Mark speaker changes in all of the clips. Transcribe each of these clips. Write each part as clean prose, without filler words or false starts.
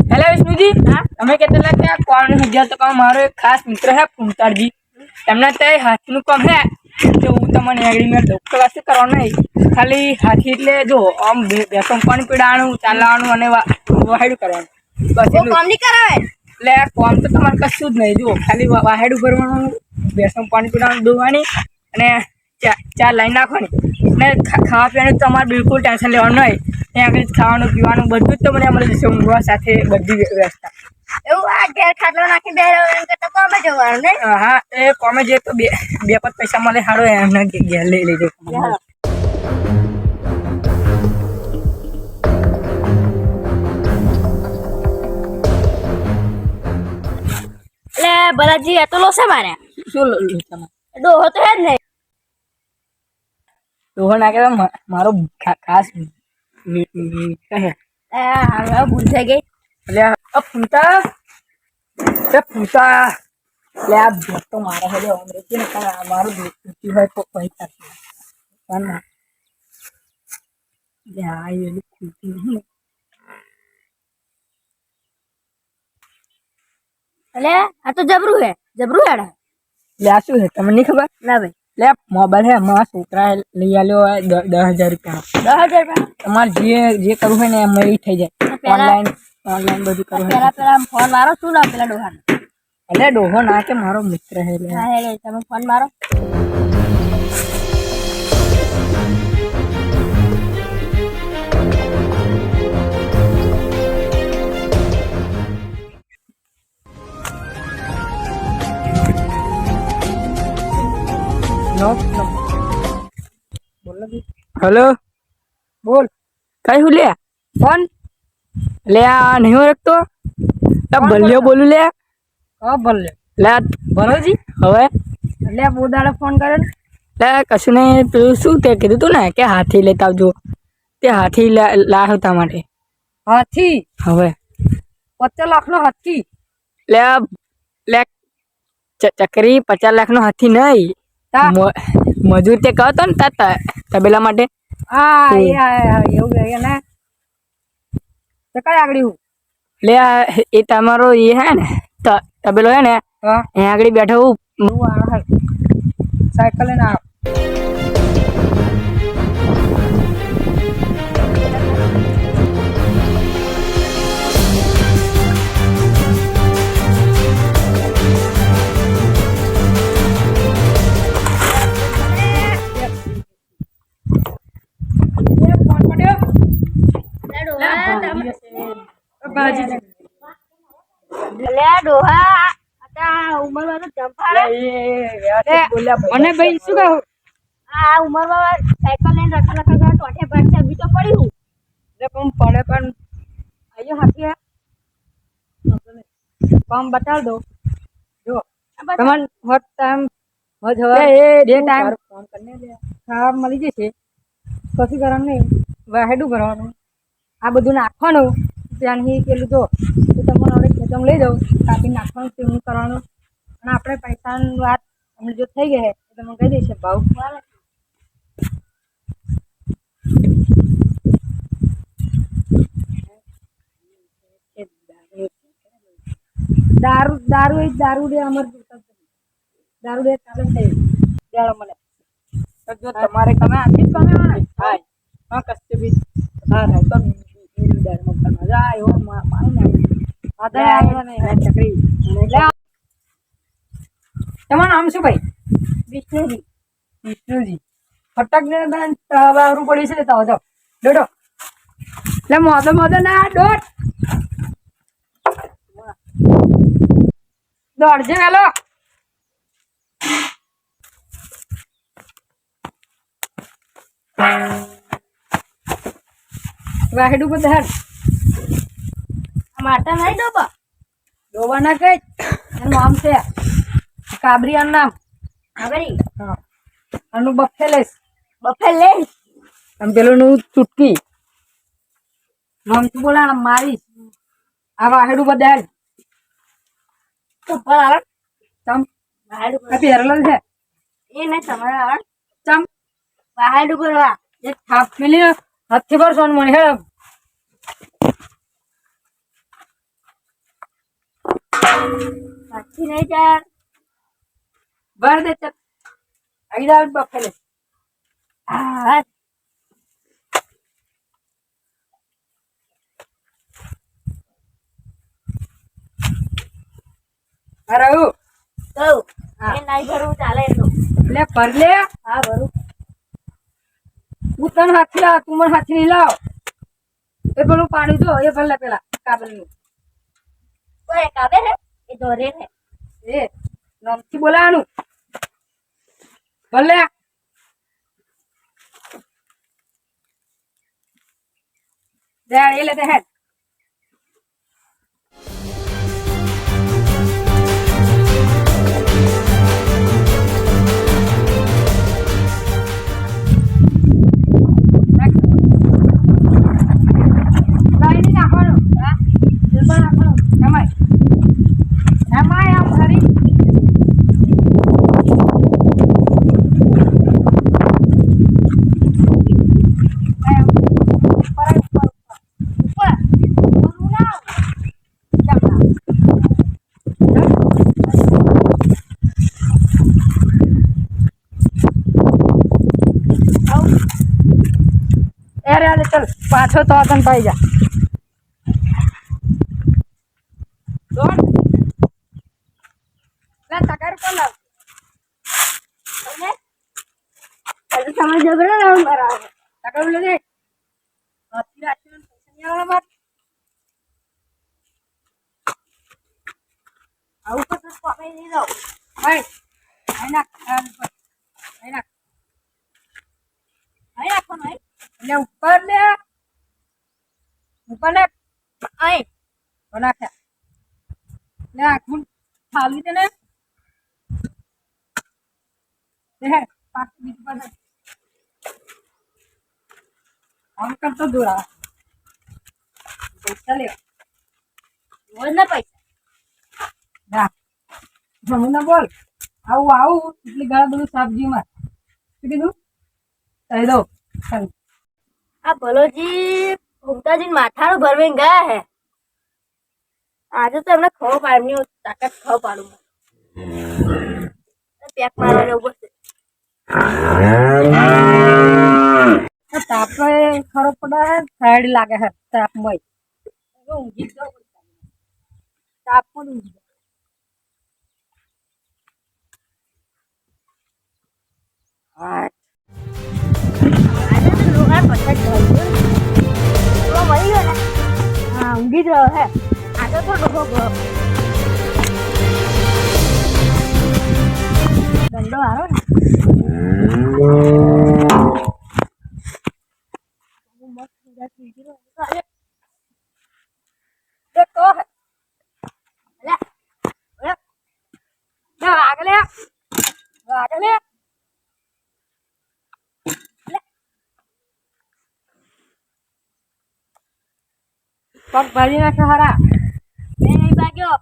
Speaker 1: Hello Vishnu ji. हाँ हमें कहते लगे क्या कौन हो गया तो कौन हमारो एक खास मित्र है पुंतार जी એમના તે હાથીનું કામ હે તો હું તમને એગ્રીમેન્ટ દઉં તો કશું કરવાનું નહીં ખાલી હાથી એટલે જો આમ બેસમ પાણી પીડાવાનું ચાલવાનું અને વાહેડું કરવાનું બસ એટલું કામ નહીં કરાવે એટલે કામ તો તમારે કશું જ નહીં જુઓ ખાલી વાહેડું ભરવાનું બેસમ પાણી પીડાવાનું દોવાની અને ચા લાઈન નાખવાની ને ખાવા પીવાનું તમારે બિલકુલ ટેન્શન લેવાનું નહીં ત્યાં આગળ ખાવાનું પીવાનું બધું જ તમને મળી જશે ઊંઘવા સાથે બધી વ્યવસ્થા એવું આ ઘેર ખાટલો નાખી બે તો કોમે જવાનું ને હા એ કોમે જે તો બે પાંચ પૈસા મળે સારો એમને ઘેર લઈ લેજો
Speaker 2: એટલે બલાજી એ તો લોસે મારે
Speaker 1: શું લોચા
Speaker 2: ડોહો તો હે જ નહીં
Speaker 1: ડોહો નાખે મારો ખાસ કહે
Speaker 2: હવે ભૂલ થઈ ગઈ
Speaker 1: એટલે પૂતા એટલે આ ભેટ તો મારે છે જો અમરેજી ને મારું દૂધી હોય તો પૈસા ખુલતી નહીં
Speaker 2: એટલે આ તો જબરું હે હેડા
Speaker 1: એટલે આ શું છે તમને નહીં ખબર
Speaker 2: ના ભાઈ
Speaker 1: એટલે મોબાઈલ હે અમારા છોકરા લઈ આવ્યો હોય 10,000 રૂપિયા
Speaker 2: 10,000
Speaker 1: તમારે જે કરવું હોય ને એમ મળી થઈ જાય ઓનલાઈન બધું કરવું
Speaker 2: પેલા ફોન મારો શું નામ પેલા ડોહા
Speaker 1: એટલે ડોહો ના કે મારો મિત્ર હે
Speaker 2: તમે ફોન મારો
Speaker 1: हेलो बोल कहीं हुआ कौन ले नहीं हो रखतो तब बल्लियो बोलू ले बोल ले बोलो जी હવે
Speaker 2: એટલે બહુ દાડે ફોન કર્યો
Speaker 1: લે કશું નહીં તું શું તે કીધું તું ને કે હાથી લેતા આવજો તે હાથી લાવ્યો તા માટે
Speaker 2: હાથી
Speaker 1: હવે
Speaker 2: 50 લાખ નો હાથી
Speaker 1: લે લે ચકરી 50 લાખ નો હાથી નહીં મજૂર તે કહો તો ને તબેલા માટે
Speaker 2: હા એવું ગયું ને તો કઈ આગળ
Speaker 1: લે એ તમારો એ હે ને તબેલો હે ને અહીંયા આગળ બેઠો હું
Speaker 2: સાયકલ લઈને આવ
Speaker 1: મને ભાઈ શું કહું
Speaker 2: આ ઉંમરમાં સાયકલ લઈને રખા ટોઠે પડશે બી તો પડ્યું
Speaker 1: પણ પડે પણ
Speaker 2: આયો હાથી
Speaker 1: કામ બતાવ દો જો
Speaker 2: તમને
Speaker 1: hot time day time phone કરને લે હા મળી જશે કશું કરવાનું નહીં વાહેડું ભરવાનું આ બધું નાખવાનું ત્યાંથી પેલું જો તમને હવે ખેતમ લઈ જાઉં કાપી નાખવાનું તેવું કરવાનું અને આપણે પૈસાની વાત અમને જો થઈ ગઈ તો તમે કહી દઈશ ભાવ દારૂ દે અમારે દારૂ દે ચાલે થઈ દેડો મને તો જો તમારે તમે આથી જ કમે હા હા કસ્તે બી હા ના તો દારૂ મત મજા આવ્યો મારું ના આદા આવ્યો ને ચકરી એટલે તમારું નામ શું ભાઈ વિષ્ણુજી ફટક ને બેન વાવરું પડી છે તો જાઓ ડોડો એટલે મોદો ના દોડ દોડજે વેલો વાહેડું બધા
Speaker 2: માટા નહીં
Speaker 1: ડોબા ના કઈ એનું નામ છે કાબરિયાનું નામ
Speaker 2: કાબરી
Speaker 1: હા આનું બફેલેસ
Speaker 2: અને
Speaker 1: પેલું નું ચૂટકી નામ તું બોલા મારીશ આ વાહેડું બધા
Speaker 2: તો પર
Speaker 1: ચમ
Speaker 2: વાહેડું
Speaker 1: આ પહેરેલો છે
Speaker 2: એ નહીં તમારે આવડ
Speaker 1: ચમ
Speaker 2: વાહેડું કરવા
Speaker 1: એક થાપ મિલી હાથથી પર સોન મણી હે
Speaker 2: સાચી નહીં ચાર
Speaker 1: ભર દે ચલ આવી જાવ બફેલે
Speaker 2: હા
Speaker 1: અરે હું
Speaker 2: કહું
Speaker 1: હા.
Speaker 2: એ નહીં ભરવું ચાલે એટલું
Speaker 1: લે ભર લે
Speaker 2: હા ભરું
Speaker 1: હું તને હાથી લાવ તું મને હાથી નહીં લાવ એ પેલું પાણી જો એ ભર લે પેલા કાબલનું
Speaker 2: કોઈ કાબે હે એ દોરે હે
Speaker 1: એ નામથી બોલાવાનું ભર લે દે એ લે દે હેડ પાણી નાખવાનું હા જલમાં નાખવાનું એમાંય એમાંય આમ ફરી ચલ પાછો તો તને પાઈ જા દોડ લે તગાર કોણ લાવ
Speaker 2: તમે સમજ જબરો ના બરાબર
Speaker 1: તગાર લે દે હાથી રાખીને પૈસા નહીં આવવાના બાપ
Speaker 2: આવું પછી પકડી નહીં દઉં
Speaker 1: ભાઈ આઈ નાખ આઈ નાખ
Speaker 2: અહીં રાખવાનું અહીં
Speaker 1: એટલે ઉપર લે
Speaker 2: અહીં
Speaker 1: નાખ્યા લે આખું ખાલી દે ને દે પાછું બીજું પર આમ કરતો દોરા પૈસા લે
Speaker 2: બોલ ને પૈસા
Speaker 1: ના જમુના બોલ આવું આવું એટલી ઘણા બધું સબ્જીમાં શું કીધું કહી દો ચાલ
Speaker 2: આ ભલોજી ભૂમતાજી માથાનું ભરવીને ગયા હે આજે તો એમને ખવો પાડની તાકાત ખવો પાડું પેક મારવા જવું પડશે
Speaker 1: તાપે ખરો પડે સાઈડ લાગે છે તાપમાં ઊંઘી જાવ તાપ પણ ઊંઘી હા
Speaker 2: આજે તો લોહાર પછાડ ઢળ્યું તો મળી ગયો ને હા ઊંઘી જ રહ્યો હે આજે તો ડોહો ગયો દંડો આવ્યો ને મસ્ત ઊંઘા થઈ ગયો આજે
Speaker 1: તો
Speaker 2: લે
Speaker 1: આગળ આગળ પગ ભરી નાખે હારા
Speaker 2: એ ભાગ્યો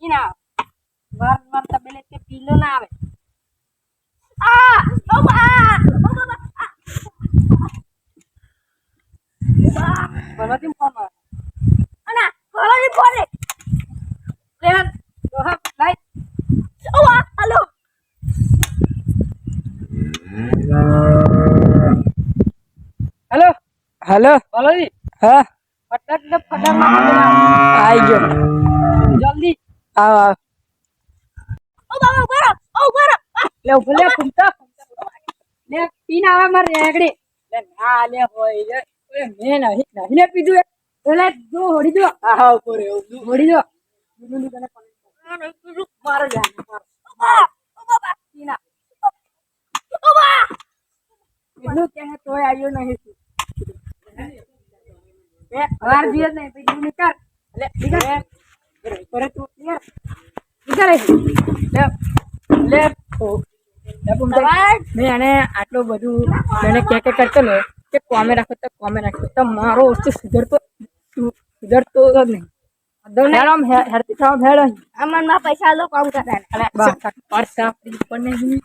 Speaker 1: ઈ ના વાર વાર તબેલે તે પીલો ના આવે
Speaker 2: આ ઓ બા
Speaker 1: ભરવાથી ફોન માર
Speaker 2: અના કોલી કોલી
Speaker 1: લે તો હા લાઈ
Speaker 2: ઓ હાલો
Speaker 1: હેલો હેલો બોલોજી હા ફટાફટ આવી ગયો જલ્દી આવ આવ
Speaker 2: ઓ બાબા બરો ઓ બરો
Speaker 1: લે ભલે ફૂમતા લે પીને આવે મારે રેગડી લે ના લે હોય લે ઓય મે નહીં લે પીધું એટલે જો હોડી દો હા ઉપર હોડી દો દુની કને મારે જા
Speaker 2: ઓ બાબા
Speaker 1: પીના
Speaker 2: ઓ બા
Speaker 1: એટલું કે તોય આવ્યો નહીં એ વાર દિયો નહીં પછી નીકળ લે નીકળ કરે તું યાર નીકળ લે મેં એને આટલું બધું એને કે કરતો ને કે કોમે રાખો તો મારો વસ્તુ સુધરતો જ નહીં હેડતી થવા ભેળ
Speaker 2: અમન માં પૈસા લો કામ કરે
Speaker 1: પર્સ આપણી ઉપર નહીં